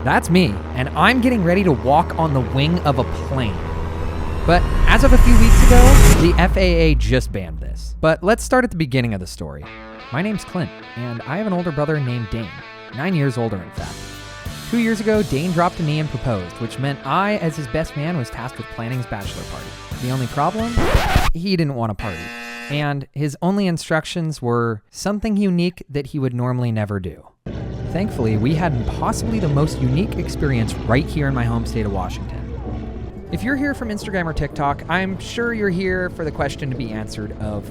That's me, and I'm getting ready to walk on the wing of a plane. But as of a few weeks ago, the FAA just banned this. But let's start at the beginning of the story. My name's Clint, and I have an older brother named Dane, 9 years older in fact. 2 years ago, Dane dropped a knee and proposed, which meant I, as his best man, was tasked with planning his bachelor party. The only problem? He didn't want a party. And his only instructions were something unique that he would normally never do. Thankfully, we had possibly the most unique experience right here in my home state of Washington. If you're here from Instagram or TikTok, I'm sure you're here for the question to be answered of,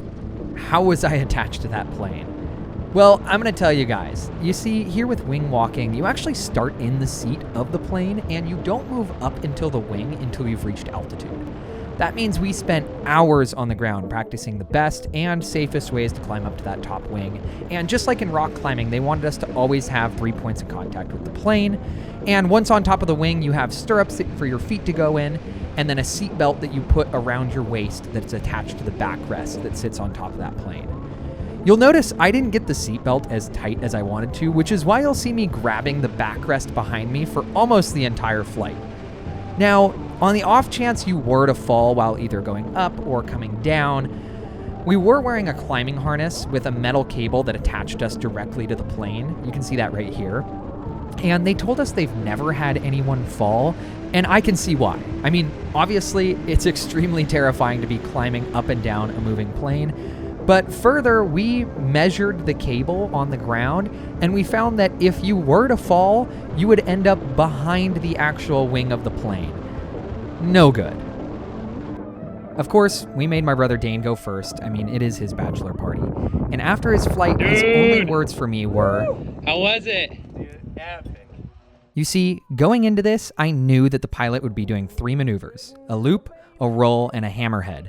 how was I attached to that plane? Well, I'm going to tell you guys. You see, here with wing walking, you actually start in the seat of the plane and you don't move up until the wing until you've reached altitude. That means we spent hours on the ground practicing the best and safest ways to climb up to that top wing. And just like in rock climbing, they wanted us to always have 3 points of contact with the plane. And once on top of the wing, you have stirrups for your feet to go in, and then a seat belt that you put around your waist that's attached to the backrest that sits on top of that plane. You'll notice I didn't get the seatbelt as tight as I wanted to, which is why you'll see me grabbing the backrest behind me for almost the entire flight. Now, on the off chance you were to fall while either going up or coming down, we were wearing a climbing harness with a metal cable that attached us directly to the plane. You can see that right here. And they told us they've never had anyone fall, and I can see why. I mean, obviously, it's extremely terrifying to be climbing up and down a moving plane. But further, we measured the cable on the ground, and we found that if you were to fall, you would end up behind the actual wing of the plane. No good. Of course, we made my brother Dane go first. I mean, it is his bachelor party. And after his flight, his only words for me were, "How was it?" Dude, epic. You see, going into this, I knew that the pilot would be doing 3 maneuvers: a loop, a roll, and a hammerhead.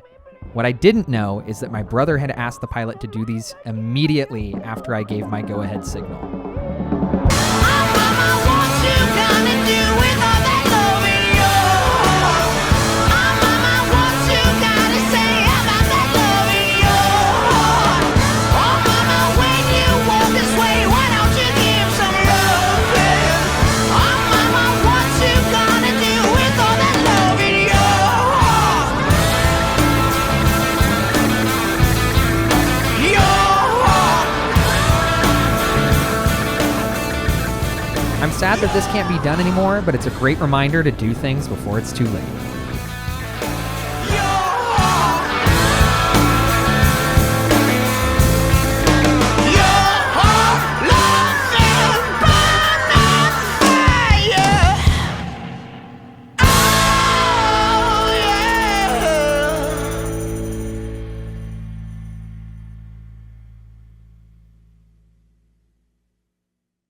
What I didn't know is that my brother had asked the pilot to do these immediately after I gave my go-ahead signal. I'm sad that this can't be done anymore, but it's a great reminder to do things before it's too late.